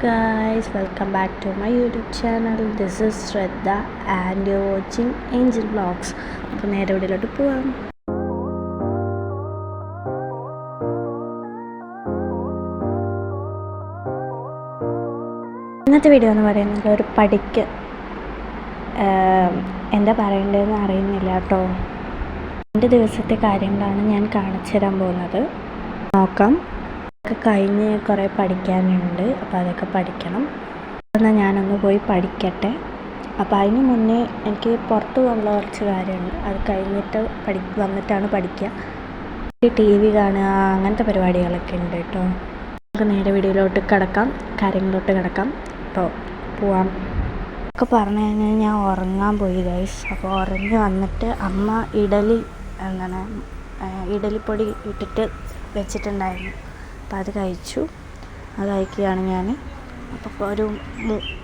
guys, welcome back to my YouTube channel. This is Shraddha and you're watching Angel Vlogs. അപ്പോൾ നേരെ വീഡിയോയിലോട്ട് പോവാം. ഇന്നത്തെ വീഡിയോ എന്ന് പറയുന്നത് ഒരു പഠിക്ക് എന്താ പറയേണ്ടതെന്ന് അറിയുന്നില്ല കേട്ടോ. 2 ദിവസത്തെ കാര്യങ്ങളാണ് ഞാൻ കാണിച്ചു തരാൻ പോകുന്നത്. നോക്കാം. കഴിഞ്ഞ് കുറേ പഠിക്കാനുണ്ട്, അപ്പോൾ അതൊക്കെ പഠിക്കണം. എന്നാൽ ഞാനൊന്ന് പോയി പഠിക്കട്ടെ. അപ്പോൾ അതിന് മുന്നേ എനിക്ക് പുറത്ത് പോകാനുള്ള കുറച്ച് കാര്യമുണ്ട്. അത് കഴിഞ്ഞിട്ട് വന്നിട്ടാണ് പഠിക്കുക. TV കാണുക, അങ്ങനത്തെ പരിപാടികളൊക്കെ ഉണ്ട് കേട്ടോ. നമുക്ക് നേരെ വീഡിയോയിലോട്ട് കാര്യങ്ങളിലോട്ട് കിടക്കാം. അപ്പോൾ പോവാം. ഒക്കെ പറഞ്ഞു കഴിഞ്ഞാൽ ഞാൻ ഉറങ്ങാൻ പോയി ഗൈസ്. അപ്പോൾ ഉറങ്ങി വന്നിട്ട് അമ്മ ഇഡലിപ്പൊടി ഇട്ടിട്ട് വെച്ചിട്ടുണ്ടായിരുന്നു. അപ്പോൾ അത് കഴിക്കുകയാണ് ഞാൻ. അപ്പോൾ ഒരു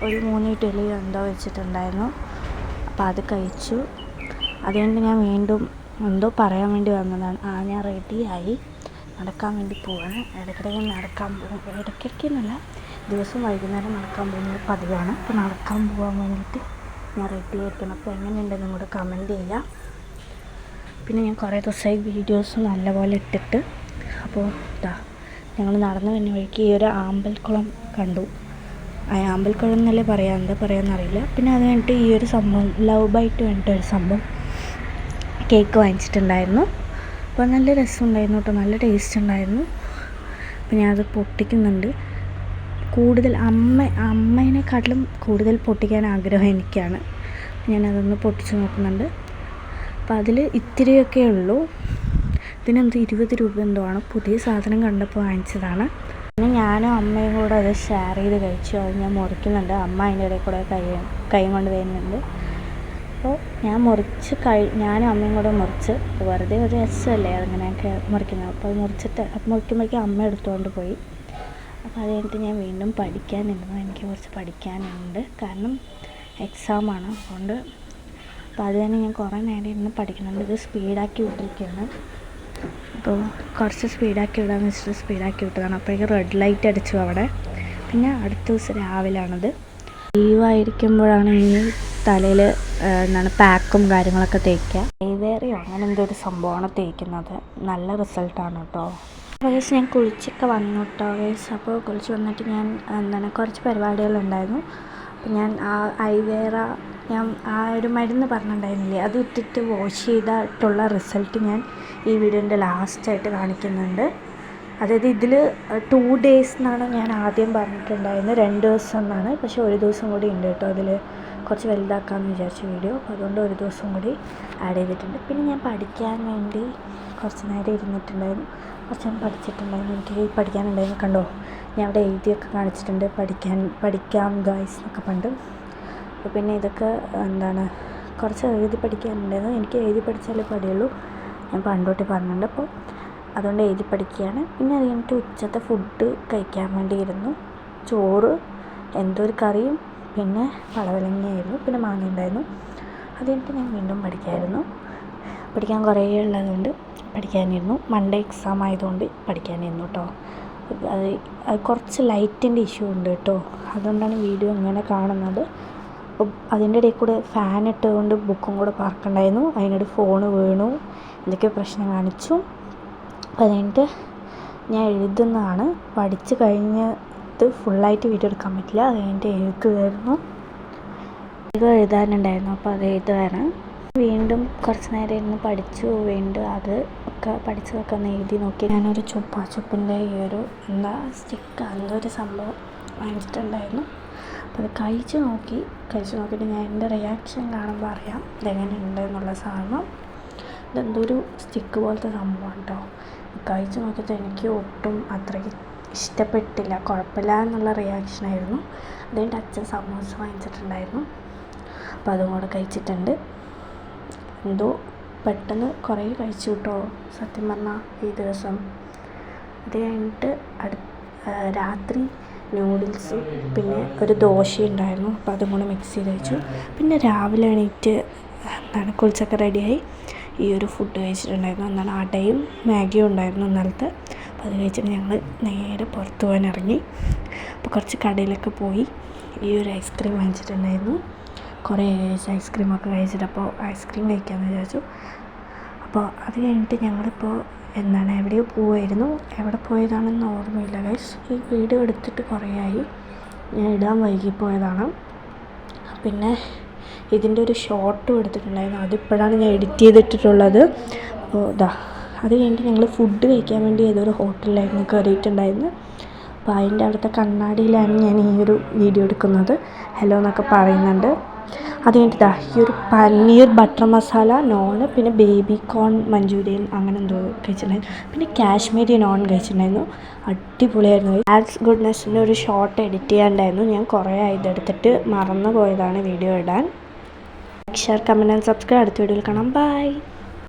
3 ഇഡലി എന്തോ വെച്ചിട്ടുണ്ടായിരുന്നു. അപ്പോൾ അത് കഴിച്ചു. അതുകൊണ്ട് ഞാൻ വീണ്ടും എന്തോ പറയാൻ വേണ്ടി വന്നതാണ്. ഞാൻ റെഡിയായി നടക്കാൻ വേണ്ടി പോവാണ്. ഇടയ്ക്കിടയ്ക്ക് നടക്കാൻ പോകും. ഇടയ്ക്കിടയ്ക്കെന്നല്ല, ദിവസം വൈകുന്നേരം നടക്കാൻ പോകുന്നത് പതിവാണ്. അപ്പോൾ നടക്കാൻ പോകാൻ വേണ്ടിയിട്ട് ഞാൻ റെഡിയായിരിക്കണം. അപ്പോൾ എങ്ങനെയുണ്ടെന്നും കൂടെ കമൻറ്റ് ചെയ്യാം. പിന്നെ ഞാൻ കുറേ ദിവസമായി വീഡിയോസ് നല്ലപോലെ ഇട്ടിട്ട്. അപ്പോൾ ഞങ്ങൾ നടന്നു വരുന്ന വഴിക്ക് ഈ ഒരു ആമ്പൽക്കുളം കണ്ടു. ആമ്പൽക്കുളം എന്നല്ലേ എന്താ പറയാമെന്നറിയില്ല. പിന്നെ അത് കഴിഞ്ഞിട്ട് ഈ ഒരു സംഭവം ലവ് ബൈറ്റ് വേണ്ടിയിട്ടൊരു സംഭവം കേക്ക് വാങ്ങിച്ചിട്ടുണ്ടായിരുന്നു. അപ്പോൾ നല്ല രസമുണ്ടായിരുന്നു കേട്ടോ, നല്ല ടേസ്റ്റ് ഉണ്ടായിരുന്നു. അപ്പോൾ ഞാനത് പൊട്ടിക്കുന്നുണ്ട്. കൂടുതൽ അമ്മേനെക്കാട്ടിലും കൂടുതൽ പൊട്ടിക്കാൻ ആഗ്രഹം എനിക്കാണ്. ഞാനതൊന്ന് പൊട്ടിച്ച് നോക്കുന്നുണ്ട്. അപ്പോൾ അതിൽ ഇത്തിരിയൊക്കെ ഉള്ളൂ. ഇതിനെന്ത് 20 രൂപ എന്തോ ആണ്. പുതിയ സാധനം കണ്ടപ്പോൾ വാങ്ങിച്ചതാണ്. പിന്നെ ഞാനും അമ്മയും കൂടെ അത് ഷെയർ ചെയ്ത് കഴിച്ചു. അത് ഞാൻ മുറിക്കുന്നുണ്ട്. അമ്മ അതിൻ്റെ ഇടയിൽ കൂടെ കൈ കൊണ്ട് വരുന്നുണ്ട്. അപ്പോൾ ഞാനും അമ്മയും കൂടെ മുറിച്ച് വെറുതെ ഒരു രസമല്ലേ അങ്ങനെയൊക്കെ മുറിക്കുന്നത്. അപ്പോൾ അത് മുറിക്കുമ്പോഴേക്കും അമ്മ എടുത്തുകൊണ്ട് പോയി. അപ്പോൾ അത് കഴിഞ്ഞിട്ട് ഞാൻ വീണ്ടും പഠിക്കാനിരുന്നു. എനിക്ക് കുറച്ച് പഠിക്കാനുണ്ട്, കാരണം എക്സാമാണ്. അതുകൊണ്ട് അപ്പോൾ അത് തന്നെ ഞാൻ കുറേ നേരം ഇരുന്ന് പഠിക്കുന്നുണ്ട്. ഇത് സ്പീഡാക്കി വിട്ടിരിക്കുകയാണ്. അപ്പോൾ കുറച്ച് സ്പീഡാക്കി വിടാമെന്ന് വെച്ചിട്ട് സ്പീഡാക്കി വിട്ടതാണ്. അപ്പോഴേക്കും റെഡ് ലൈറ്റ് അടിച്ചു അവിടെ. പിന്നെ അടുത്ത ദിവസം രാവിലാണത്. ലീവായിരിക്കുമ്പോഴാണ് ഇനി തലയിൽ പാക്കും കാര്യങ്ങളൊക്കെ തേക്കുക. ഏതേറിയോ അങ്ങനെ എന്തോ ഒരു സംഭവമാണ് തേക്കുന്നത്. നല്ല റിസൾട്ടാണ് കേട്ടോ. ഗൈസ് ഞാൻ കുളിച്ചൊക്കെ വന്നു കേട്ടോ ഗൈസ്. അപ്പോൾ കുളിച്ച് വന്നിട്ട് ഞാൻ കുറച്ച് പരിപാടികളുണ്ടായിരുന്നു. അപ്പോൾ ഞാൻ ഞാൻ ഒരു മരുന്ന് പറഞ്ഞിട്ടുണ്ടായിരുന്നില്ലേ, അത് ഇട്ടിട്ട് വാഷ് ചെയ്തിട്ടുള്ള റിസൾട്ട് ഞാൻ ഈ വീഡിയോൻ്റെ ലാസ്റ്റായിട്ട് കാണിക്കുന്നുണ്ട്. അതായത് ഇതിൽ 2 days എന്നാണ് ഞാൻ ആദ്യം പറഞ്ഞിട്ടുണ്ടായിരുന്നത്, 2 ദിവസം എന്നാണ്. പക്ഷേ 1 ദിവസം കൂടി ഉണ്ട് കേട്ടോ. അതിൽ കുറച്ച് വലുതാക്കാമെന്ന് വിചാരിച്ച വീഡിയോ. അപ്പോൾ അതുകൊണ്ട് 1 ദിവസം കൂടി ആഡ് ചെയ്തിട്ടുണ്ട്. പിന്നെ ഞാൻ പഠിക്കാൻ വേണ്ടി കുറച്ച് നേരം ഇരുന്നിട്ടുണ്ടായിരുന്നു. കുറച്ച് ഞാൻ പഠിച്ചിട്ടുണ്ടായിരുന്നു. എനിക്ക് പഠിക്കാനുണ്ടായിരുന്നു. കണ്ടോ, ഞാൻ അവിടെ എഴുതിയൊക്കെ കാണിച്ചിട്ടുണ്ട്. പഠിക്കാം ഗായ്സ് എന്നൊക്കെ പണ്ട്. അപ്പോൾ പിന്നെ ഇതൊക്കെ കുറച്ച് എഴുതി പഠിക്കാനുണ്ടായിരുന്നു. എനിക്ക് എഴുതി പഠിച്ചാലേ പഠിയുള്ളൂ, ഞാൻ പണ്ടോട്ട് പറഞ്ഞിട്ടുണ്ട്. അപ്പോൾ അതുകൊണ്ട് എഴുതി പഠിക്കുകയാണ്. പിന്നെ അത് കഴിഞ്ഞിട്ട് ഉച്ചത്തെ ഫുഡ് കഴിക്കാൻ വേണ്ടിയിരുന്നു. ചോറ്, എന്തോ ഒരു കറിയും പിന്നെ പടവലങ്ങയായിരുന്നു, പിന്നെ മാങ്ങ ഉണ്ടായിരുന്നു. അത് കഴിഞ്ഞിട്ട് ഞാൻ വീണ്ടും പഠിക്കാൻ കുറേ ഉള്ളതുകൊണ്ട് പഠിക്കാനിരുന്നു. മൺഡേ എക്സാം ആയതുകൊണ്ട് പഠിക്കാനിരുന്നു കേട്ടോ. അത് കുറച്ച് ലൈറ്റിൻ്റെ ഇഷ്യൂ ഉണ്ട് കേട്ടോ, അതുകൊണ്ടാണ് വീഡിയോ ഇങ്ങനെ കാണുന്നത്. അപ്പോൾ അതിൻ്റെ ഇടയിൽ കൂടെ ഫാൻ ഇട്ടുകൊണ്ട് ബുക്കും കൂടെ പറക്കണ്ടായിരുന്നു. അതിനിടെ ഫോണ് വീണു, എന്തൊക്കെയോ പ്രശ്നം കാണിച്ചു. അപ്പോൾ അത് കഴിഞ്ഞിട്ട് ഞാൻ എഴുതുന്നതാണ്. പഠിച്ച് കഴിഞ്ഞത് ഫുള്ളായിട്ട് വീഡിയോ എടുക്കാൻ പറ്റില്ല. അത് കഴിഞ്ഞിട്ട് എഴുതാനുണ്ടായിരുന്നു. അപ്പോൾ അത് എഴുതുകയാണ്. വീണ്ടും കുറച്ച് നേരം ഇരുന്ന് പഠിച്ചു. വീണ്ടും പഠിച്ചതൊക്കെ ഒന്ന് എഴുതി നോക്കി. ഞാനൊരു ചുപ്പിൻ്റെ ഈ ഒരു സ്റ്റിക്ക് ഒരു സംഭവം വാങ്ങിച്ചിട്ടുണ്ടായിരുന്നു. അപ്പോൾ അത് കഴിച്ച് നോക്കിയിട്ട് ഞാൻ എൻ്റെ റിയാക്ഷൻ കാണുമ്പോൾ അറിയാം ഇതെങ്ങനെയുണ്ട് എന്നുള്ള സാധനം. ഇതെന്തോ ഒരു സ്റ്റിക്ക് പോലത്തെ സംഭവമാണ് കേട്ടോ. കഴിച്ച് നോക്കിയിട്ട് എനിക്ക് ഒട്ടും അത്രയ്ക്ക് ഇഷ്ടപ്പെട്ടില്ല, കുഴപ്പമില്ല എന്നുള്ള റിയാക്ഷനായിരുന്നു. അതുകൊണ്ട് അച്ഛൻ സമോസ വാങ്ങിച്ചിട്ടുണ്ടായിരുന്നു. അപ്പോൾ അതും കൂടെ കഴിച്ചിട്ടുണ്ട്. എന്തോ പെട്ടെന്ന് കുറേ കഴിച്ചു കേട്ടോ സത്യം പറഞ്ഞാൽ ഈ ദിവസം. അത് കഴിഞ്ഞിട്ട് രാത്രി നൂഡിൽസും പിന്നെ ഒരു ദോശയുണ്ടായിരുന്നു. അപ്പോൾ അതും കൂടെ മിക്സ് ചെയ്ത് കഴിച്ചു. പിന്നെ രാവിലെ എണീറ്റ് കുളിച്ചൊക്കെ റെഡിയായി ഈ ഒരു ഫുഡ് കഴിച്ചിട്ടുണ്ടായിരുന്നു. അടയും മാഗിയും ഉണ്ടായിരുന്നു ഇന്നലത്തെ. അപ്പോൾ അത് കഴിച്ചിട്ട് ഞങ്ങൾ നേരെ പുറത്ത് പോകാൻ ഇറങ്ങി. അപ്പോൾ കുറച്ച് കടയിലൊക്കെ പോയി ഈ ഒരു ഐസ്ക്രീം വാങ്ങിച്ചിട്ടുണ്ടായിരുന്നു. കുറേ ഐസ്ക്രീമൊക്കെ കഴിച്ചിട്ട് അപ്പോൾ ഐസ്ക്രീം കഴിക്കാമെന്ന് വിചാരിച്ചു. അപ്പോൾ അത് കഴിഞ്ഞിട്ട് ഞങ്ങളിപ്പോൾ എവിടെയോ പോവായിരുന്നു. എവിടെ പോയതാണെന്ന് ഓർമ്മയില്ല ഗൈസ്. ഈ വീഡിയോ എടുത്തിട്ട് കുറേ ആയി, ഞാൻ ഇടാൻ വൈകിപ്പോയതാണ്. പിന്നെ ഇതിൻ്റെ ഒരു ഷോർട്ടും എടുത്തിട്ടുണ്ടായിരുന്നു, അതിപ്പോഴാണ് ഞാൻ എഡിറ്റ് ചെയ്തിട്ടുള്ളത്. അപ്പോൾ അത് കഴിഞ്ഞിട്ട് ഞങ്ങൾ ഫുഡ് കഴിക്കാൻ വേണ്ടി ഏതൊരു ഹോട്ടലിലായിരുന്നു കയറിയിട്ടുണ്ടായിരുന്നു. അപ്പോൾ അതിൻ്റെ അവിടുത്തെ കണ്ണാടിയിലാണ് ഞാൻ ഈ ഒരു വീഡിയോ എടുക്കുന്നത്. ഹലോ എന്നൊക്കെ പറയുന്നുണ്ട്. അത് കഴിഞ്ഞിട്ട് ഈ ഒരു പനീർ ബട്ടർ മസാല നോൺ, പിന്നെ ബേബി കോൺ മഞ്ചൂരിയൻ അങ്ങനെ എന്തോ കഴിച്ചിട്ടുണ്ടായിരുന്നു. പിന്നെ കാശ്മീരി നോൺ കഴിച്ചിട്ടുണ്ടായിരുന്നു. അടിപൊളിയായിരുന്നു. ആഡ്സ് ഗുഡ്നെസ്സിൻ്റെ ഒരു ഷോർട്ട് എഡിറ്റ് ചെയ്യാണ്ടായിരുന്നു. ഞാൻ കുറേ ഇതെടുത്തിട്ട് മറന്നു പോയതാണ് വീഡിയോ ഇടാൻ. Like, share, comment and subscribe. അടുത്ത വീഡിയോയിൽ കാണാം. ബൈ.